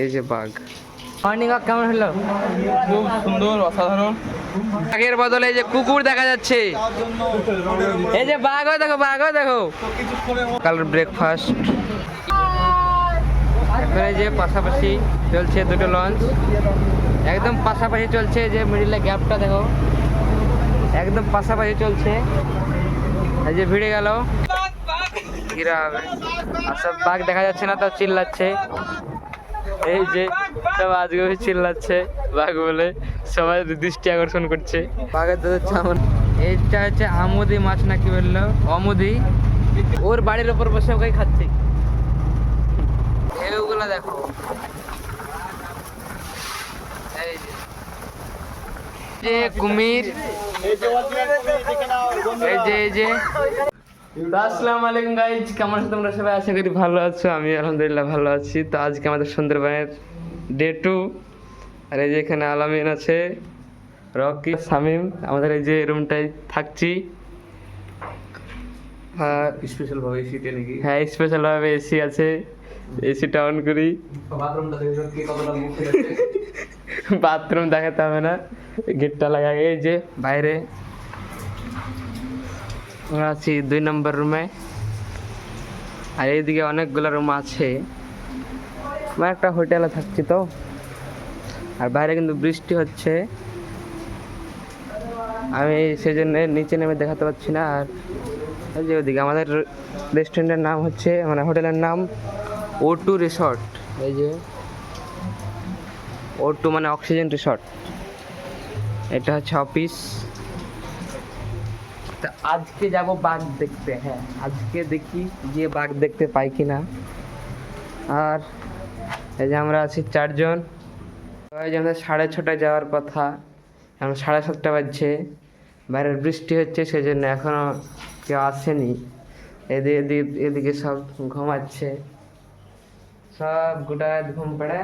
এই যে বাঘ। মর্নিং ওয়াক কেমন হলো? খুব সুন্দর, অসাধারণ। বাঘের বদলে এই যে কুকুর দেখা যাচ্ছে। এই যে বাঘও দেখো, বাঘও দেখো। কালের ব্রেকফাস্ট। এখন এই যে পাশাপাশি চলছে দুটো লঞ্চ, একদম পাশাপাশি চলছে। যে মিডিলে গ্যাপটা দেখো, একদম পাশাপাশি চলছে। এই যে ভিড়ে গেল ঘিরা হবে, আর সব বাঘ দেখা যাচ্ছে না, তো চিল্লাচ্ছে। এই যে সব আজকে চিল্লাচ্ছে বাঘ বলে, সবাই দৃষ্টি আকর্ষণ করছে বাঘের দাদের চামন। এইটা হচ্ছে আমুদি মাছ নাকি বললো, অমুদি। ওর বাড়ির ওপর বসে ওকে খাচ্ছে। এগুলো দেখো, এই যে কুমির, এই যে আসসালামু আলাইকুম গাইজ, কেমন আছো তোমরা সবাই? আশা করি ভালো আছো। আমি আলহামদুলিল্লাহ ভালো আছি। তো আজকে আমাদের সুন্দরবনের ডে 2। আর এই যে এখানে আলামিন আছে, রকি, শামিম, আমাদের এই যে রুমটায় থাকছি। আর স্পেশাল ভাবে এসিতে নাকি? হ্যাঁ, স্পেশাল ভাবে এসি আছে। এসিটা অন করি। বাথরুমটা দেখো কি কতটা মুখ ফেলেছে। বাথরুম দেখাতে হবে না, গেটটা লাগা। এই যে বাইরে আমরা আছি 2 নম্বর রুমে। আর এইদিকে অনেকগুলো রুম আছে। আমরা একটা হোটেলে থাকছি তো। আর বাইরে কিন্তু বৃষ্টি হচ্ছে, আমি সেজন্য নিচে নেমে দেখাতে পারছি না। আর এই যে ওদিকে আমাদের রেস্টুরেন্টের নাম হচ্ছে, মানে হোটেলের নাম O2 রিসর্ট। এই যে O2 মানে অক্সিজেন রিসর্ট। এটা হচ্ছে অফিস। তা আজকে যাব বাঘ দেখতে। হ্যাঁ, আজকে দেখি গিয়ে বাঘ দেখতে পাই কিনা। আর এই যে আমরা আছি 4 জন। এই যে আমাদের 6:30টায় যাওয়ার কথা, এখন 7:30 বাজছে। বাইরের বৃষ্টি হচ্ছে, সেজন্য এখনো কেউ আসেনি। এদিকে সব ঘুমাচ্ছে, সব গোটা ঘুম পড়ে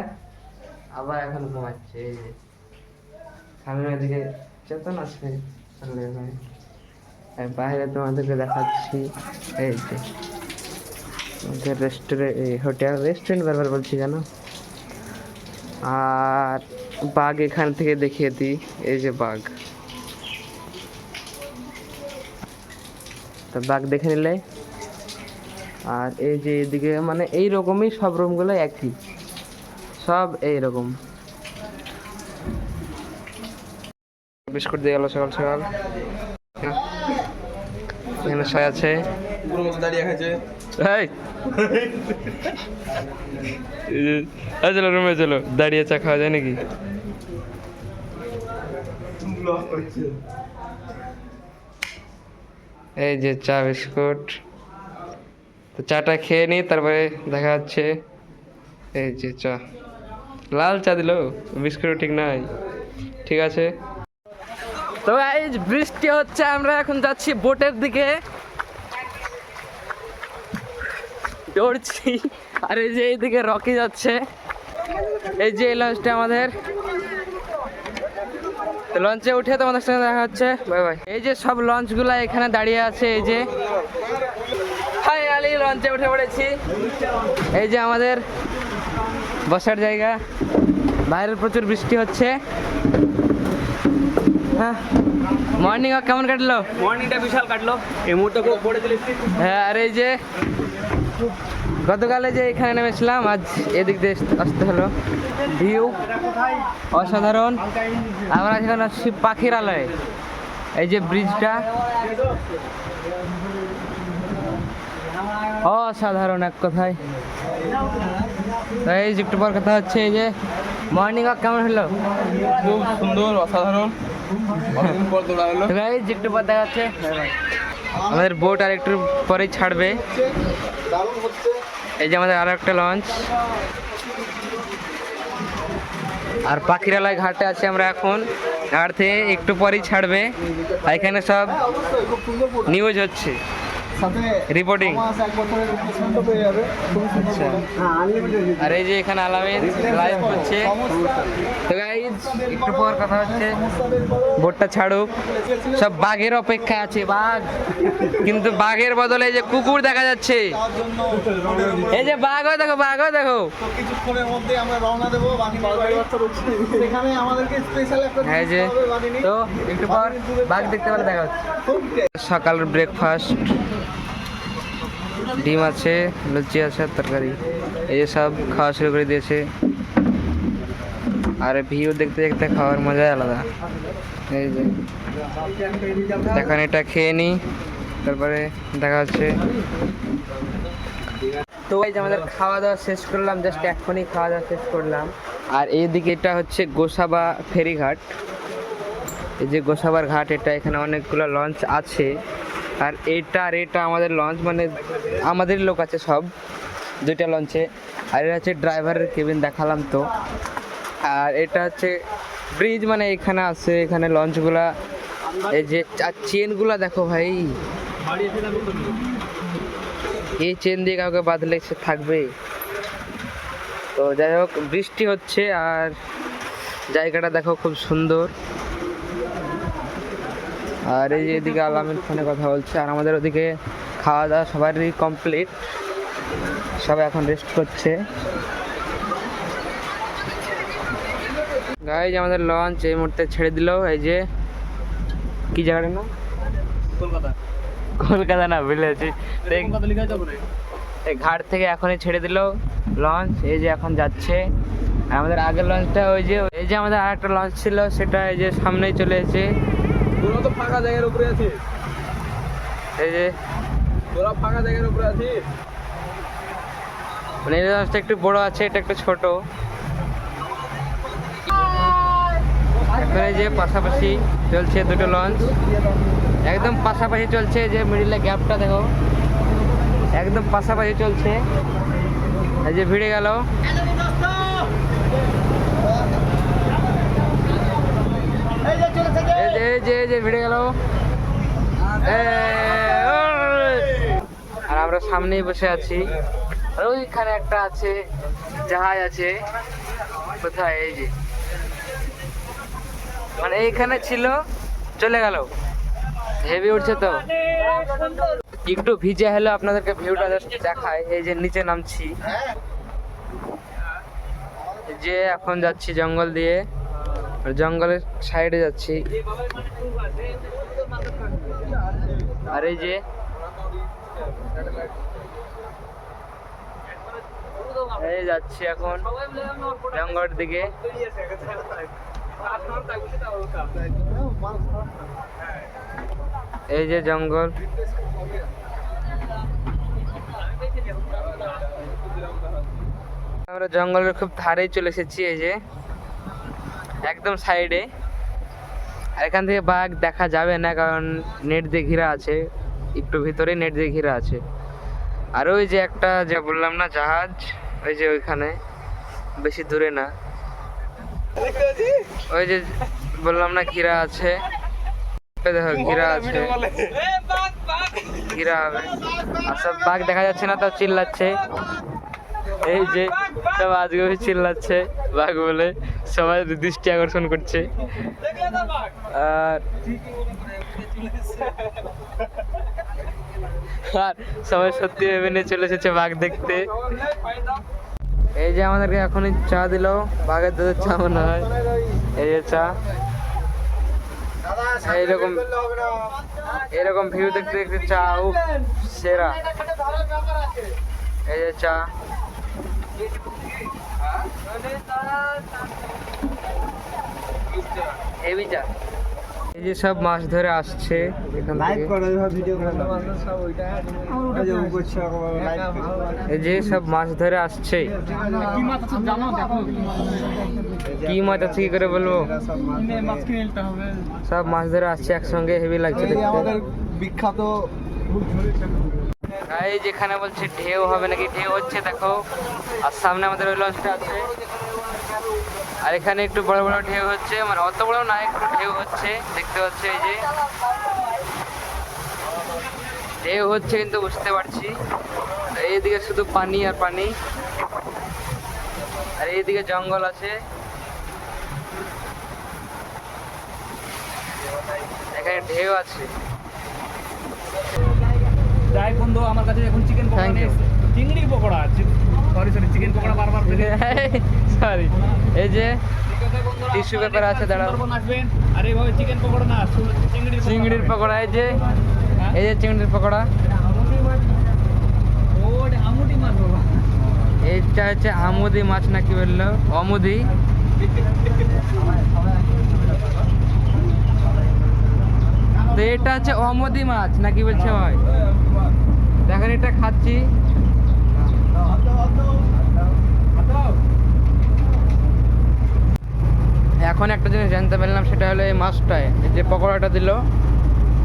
আবার এখন ঘুমাচ্ছে। এই যে সামনে এদিকে চেতন আছে। বাইরে তোমাদেরকে দেখাচ্ছি, এই যে আমাদের রেস্টুরেন্ট বারবার বলছি কেন। আর বাঘ এখান থেকে দেখিয়ে দিই, এই যে বাঘ। তো বাঘ দেখে নিলে। আর এই যে এদিকে মানে এই রকমই সব রুমগুলো একই, সব এইরকম। বিস্কুট দিয়ে গেল সকাল সকাল। এখানে সবাই আছে, দাঁড়িয়ে খাচ্ছে। চলো রুমে চলো, দাঁড়িয়ে চা খাওয়া যায় নাকি? এই যে চা বিস্কুট। তো চাটা খেয়ে নিই, তারপরে দেখা যাচ্ছে। এই যে চা, লাল চা দিল, বিস্কুটও ঠিক নাই। ঠিক আছে, তো এই বৃষ্টি হচ্ছে, আমরা এখন যাচ্ছি বোটের দিকে, দৌড়ছি। আর এই যে এইদিকে রকি যাচ্ছে। এই যে লঞ্চটা আমাদের, লঞ্চে উঠে তোমাদের সঙ্গে দেখা হচ্ছে। Bye bye. এই যে সব লঞ্চগুলো এখানে দাঁড়িয়ে আছে। এই যে ফাইনালি লঞ্চে উঠে পড়েছি। এই যে আমাদের বসার জায়গা। বাইরের প্রচুর বৃষ্টি হচ্ছে। হ্যাঁ, মর্নিং ওয়াক কেমন কাটলো? মর্নিংটা বিশাল কাটলো, এই মুহূর্তে খুব পড়ে দিলে। হ্যাঁ, আর এই যে গতকালে যে এখানে নেমেছিলাম, আজ এদিক দিয়ে আসতে হলো। ভিউ অসাধারণ। আমরা সেখানে আসছি পাখিরালয়ে। এই যে ব্রিজটা অসাধারণ এক কথায়। এই যে একটু পর কথা হচ্ছে, এই যে মর্নিং ওয়াক কেমন হলো? খুব সুন্দর, অসাধারণ। অনেকদিন পর দৌড়া হলো। এই যে একটু পর দেখা যাচ্ছে আমাদের বোট, আর একটু পরেই ছাড়বে। এই যে আমাদের আরো একটা লঞ্চ। আর পাখিরালয় ঘাটে আছে আমরা এখন। ঘাট থেকে একটু পরেই ছাড়বে। এখানে সব নিউজ হচ্ছে, সাথে রিপোর্টিং। 6 মাস 1 বছরের রিপ্লেসমেন্টও পেয়ে যাবে। খুবই সুন্দর আচ্ছা। product। হ্যাঁ, আনলিমিটেড। আর এই যে এখানে আলামিন লাইভ করছে। তো গাইজ একটু পর কথা হচ্ছে, ভোটটা ছাড়ুক, সব বাঘের অপেক্ষা আছে, বাঘ, কিন্তু বাঘের বদলে এই যে কুকুর দেখা যাচ্ছে, তার জন্য এই যে বাঘও দেখো, বাঘও দেখো। তো কিছুক্ষণের মধ্যে আমরা রওনা দেবো বাঘিনীর বাড়ি। সেখানে আমাদেরকে স্পেশাল একটা হ্যাঁ যে, জিনিস হবে বাঘিনী। তো একটু পর বাঘ দেখতে পেলে দেখা হচ্ছে। খুব সকালের ব্রেকফাস্ট, ডিম আছে, লুচি আছে, আর তরকারি, এই যে সব খাওয়া শুরু করে দিয়েছে। আর ভিউ দেখতে দেখতে খাওয়ার মজাই আলাদা। এই যে এখন এটা খেয়ে নিই, তারপরে দেখা হচ্ছে। তো এই যে আমাদের খাওয়া দাওয়া শেষ করলাম, জাস্ট এখনই খাওয়া দাওয়া শেষ করলাম। আর এইদিকে এটা হচ্ছে গোসাবা ফেরিঘাট। এই যে গোসাবার ঘাট, এটা এখানে অনেকগুলো লঞ্চ আছে। আর এটা আমাদের লঞ্চ, মানে আমাদের লোক আছে সব, 2টা লঞ্চে। আর এটা হচ্ছে ড্রাইভারের কেবিন, দেখালাম তো। আর এটা হচ্ছে ব্রিজ, মানে এখানে আছে, এখানে লঞ্চগুলা, এই যে চেনগুলা দেখো ভাই, এই চেন দিয়ে কাউকে বাঁধলে সে থাকবে। তো যাই হোক, বৃষ্টি হচ্ছে আর জায়গাটা দেখো খুব সুন্দর। আর এই যে এদিকে আলামিন ফোনে কথা বলছে, আর আমাদের ওদিকে খাওয়া দাওয়া সবারই কমপ্লিট, সবাই এখন রেস্ট করছে। গাইজ আমাদের লঞ্চ এই মুহূর্তে ছেড়ে দিল। এই যে কি জায়গাটা না, কলকাতা না, ভুলে আছি। এই ঘাট থেকে এখনই ছেড়ে দিল লঞ্চ, এই যে এখন যাচ্ছে। আর আমাদের আগের লঞ্চটা ওই যে, এই যে আমাদের আর একটা লঞ্চ ছিল, সেটা এই যে সামনেই চলে এসেছে। তোরা তো ফাঁকা জায়গার উপরে আছিস, এই যে তোরা ফাঁকা জায়গার উপরে আছিস। মানে এই লঞ্চটা একটু বড় আছে, এটা একটু ছোট। এখন এই যে পাশাপাশি চলছে 2টো লঞ্চ, একদম পাশাপাশি চলছে। যে মিডিলে গ্যাপটা দেখো, একদম পাশাপাশি চলছে। এই যে ভিড়ে গেল, এই যে ভিড়ে গেল। আর আমরা সামনেই বসে আছি। আর ওইখানে একটা আছে, জাহাজ আছে, কোথায়, এই যে, মানে এইখানে ছিল, চলে গেল। হেভি উঠছে তো, একটু ভিজে হলো, আপনাদেরকে ভিউটা জাস্ট দেখায়। এই যে নিচে নামছি, যে এখন যাচ্ছি জঙ্গল দিয়ে, আর জঙ্গলের সাইডে যাচ্ছি। আর এই যে এই যাচ্ছি এখন জঙ্গলের দিকে। এই যে জঙ্গল, আমরা জঙ্গলের খুব ধারেই চলে এসেছি। এই যে একদম সাইডে। আর এখান থেকে বাঘ দেখা যাবে না, কারণ নেট দিয়ে ঘেরা আছে, একটু ভিতরে নেট দিয়ে ঘেরা আছে। আর ওই যে একটা, যে বললাম না, জাহাজ, ওই যে ওইখানে, বেশি দূরে না, ওই যে বললাম না ঘেরা আছে, দেখো ঘেরা আছে, ঘেরা হবে। আর সব বাঘ দেখা যাচ্ছে না, তাও চিল্লাচ্ছে। এই যে সব আজকে চিল্লাচ্ছে বাঘ বলে, সবাই দৃষ্টি আকর্ষণ করছে। আর সবাই সত্যি ভেবে নিয়ে চলে এসেছে বাঘ দেখতে। এই যে আমাদেরকে এখনই চা দিল, বাঘের দুধের চা মনে হয়। এই যে চা, এইরকম এরকম ভিউ দেখতে দেখতে চা, ও সেরা। এই যে চা, হেভি চা। এই যে সব মাছ ধরে আসছে এখান থেকে, এই যে সব মাছ ধরে আসছে। কি মাছ আছে কি করে বলবো, সব মাছ ধরে আসছে একসঙ্গে, হেভি লাগছে দেখতে। বিখ্যাত এই যেখানে বলছে ঢেউ হবে নাকি, ঢেউ হচ্ছে দেখো। আর সামনে আমাদের ওই লঞ্চটা আছে, আর এখানে একটু বড় বড় ঢেউ হচ্ছে, মানে অত বড় না, একটু ঢেউ হচ্ছে দেখতে পাচ্ছি। এই যে ঢেউ হচ্ছে কিন্তু বুঝতে পারছি। এইদিকে শুধু পানি আর পানি, আর এইদিকে জঙ্গল আছে। এখানে ঢেউ আছে। যাই বন্ধু, আমার কাছে এখন চিকেন পকোড়া Thank নেই, you. চিংড়ির পকোড়া আছে। সরি চিকেন পকোড়া বারবার সরি, এই যে টিস্যু পেপার আছে, দাঁড়াও। সুন্দরবন আসবেন আর এইভাবে চিকেন পকোড়া না, চিংড়ির পকোড়া, এই যে চিংড়ির পকোড়া। আমুটি মাছ বাবা। এইটা হচ্ছে আমুদি মাছ না কি বললো, অমুদি। তো এটা হচ্ছে অমুদি মাছ না কি বলছে ভাই? দেখেন এটা খাচ্ছি। এখন একটা জিনিস জানতে পারলাম, সেটা হলো এই মাছটায় যে পকোড়াটা দিল,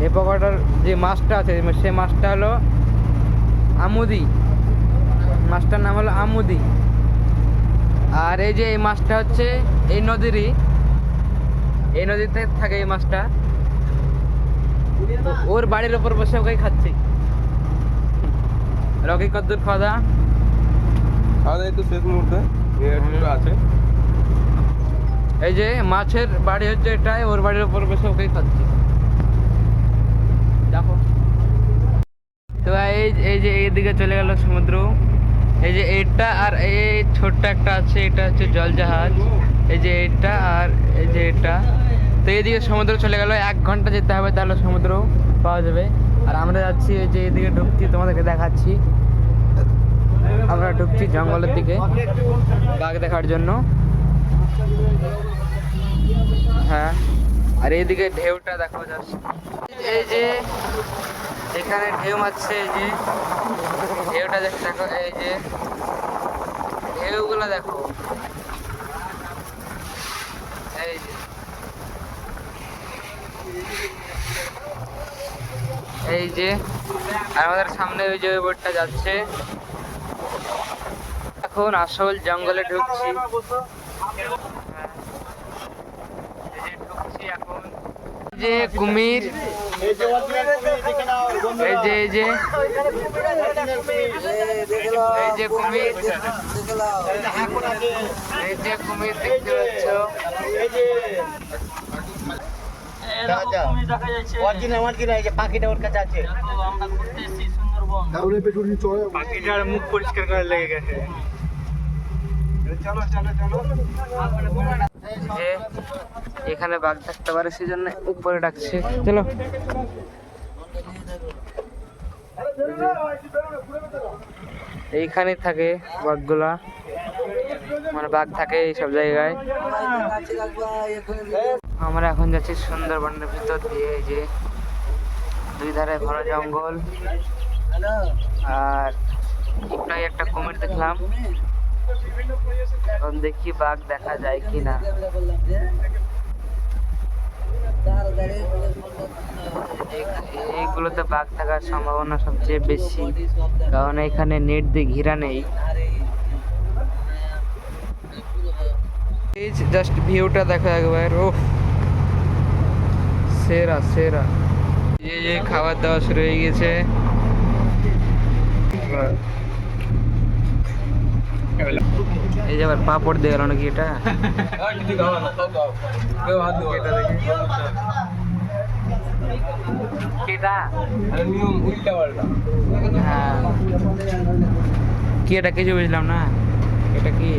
এই পকোড়াটার যে মাছটা আছে সে মাছটা হলো আমুদি। মাছটার নাম হলো আমুদি। আর এই যে এই মাছটা হচ্ছে এই নদীরই, এই নদীতে থাকে এই মাছটা। তো ওর বাড়ির ওপর বসে ওকে খাচ্ছি। রকি কদ্দুর খাওয়া দাওয়া? খাওয়া দাওয়া তো শেষ মুহূর্তে আছে। এই যে মাছের বাড়ি হচ্ছে এটাই, ওর বাড়ির ওপর বসে ওকেই খাচ্ছি। দেখো তো এই যে এইদিকে চলে গেল সমুদ্র। এই যে এটা আর এই ছোট্ট একটা আছে, এটা হচ্ছে জলজাহাজ। এই যে এটা আর এই যে এটা। তো এইদিকে সমুদ্র চলে গেল, 1 ঘন্টা যেতে হবে, তাহলে সমুদ্র পাওয়া যাবে। আর আমরা যাচ্ছি এই যে এইদিকে ঢুকছি, তোমাদেরকে দেখাচ্ছি। আমরা ঢুকছি জঙ্গলের দিকে বাঘ দেখার জন্য। হ্যাঁ, আর এইদিকে ঢেউটা দেখো যাচ্ছে। এই যে এখানে ঢেউ মারছে, এই যে ঢেউটা দেখো, এই যে ঢেউগুলো দেখো। এই যে এই যে আর আমাদের সামনে ওই যে বোটটা যাচ্ছে। এখন আসল জঙ্গলে ঢুকছি। ঢুকছি এখন। যে কুমির, এই যে এই যে এই যে কুমির, এই যে কুমির দেখতে পাচ্ছ। পাখিটা ওর কাছে আছে। পাখিটার মুখ পরিষ্কার করে লেগে গেছে। যে এখানে বাঘ থাকতে পারে, সেজন্য উপরে ডাকছে। চলো, এইখানে থাকে বাঘগুলা, মানে বাঘ থাকে এইসব জায়গায়। আমরা এখন যাচ্ছি সুন্দরবনের ভিতর দিয়ে। এই যে 2 ধারে ঘন জঙ্গল, আর প্রায় একটা কুমির দেখলাম। এখন দেখি বাঘ দেখা যায় কিনা। এইগুলোতে বাঘ থাকার সম্ভাবনা সবচেয়ে বেশি, কারণ এখানে নেট দিয়ে ঘেরা নেই। এই জাস্ট ভিউটা দেখো একবার, ও সেরা সেরা। এই খাবার দাওয়া শুরু হয়ে গেছে। এই যে আবার পাপড় দিয়ে গেল নাকি এটা? হ্যাঁ, কি এটা কিছু বুঝলাম না, এটা কি?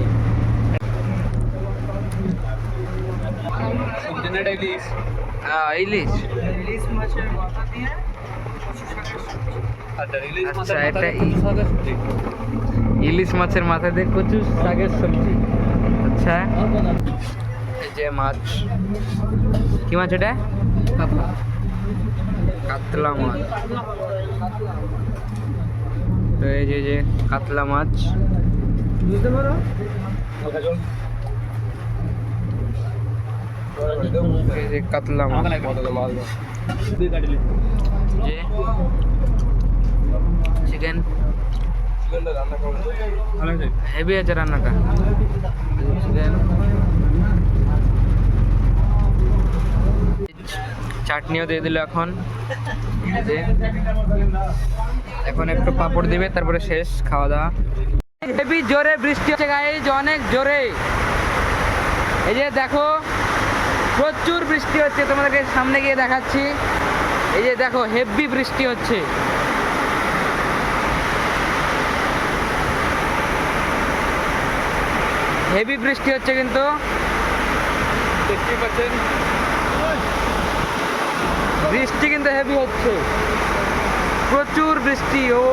ইলিশ। আচ্ছা, এটা ইলিশ মাছের মাথা দিয়ে কচু শাকের সবজি। আচ্ছা, এই যে মাছ, কি মাছ এটা? কাতলা মাছ। তো এই যে কাতলা মাছ, বুঝতে পারো। এই যে কাতলা মাছ, যে চিকেন হেভি আছে রান্নাটা। চিকেন, চাটনিও দিয়ে দিল এখন। যে এখন একটু পাপড় দিবে, তারপরে শেষ খাওয়া দাওয়া। হেভি জোরে বৃষ্টি হচ্ছে গাইজ, অনেক জোরে। এই যে দেখো প্রচুর বৃষ্টি হচ্ছে, তোমাদেরকে সামনে গিয়ে দেখাচ্ছি। এই যে দেখো হেভি বৃষ্টি হচ্ছে। হেভি বৃষ্টি হচ্ছে কিন্তু দেখতেই পাচ্ছেন। বৃষ্টি কিন্তু হেভি হচ্ছে, প্রচুর বৃষ্টি। ও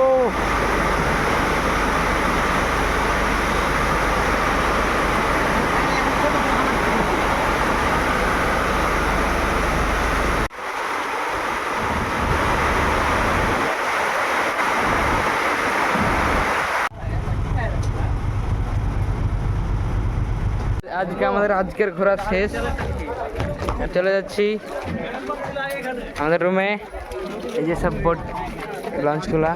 আজকের ঘোরা শেষ, চলে যাচ্ছি আমাদের রুমে। এই যে সব বোট লঞ্চগুলা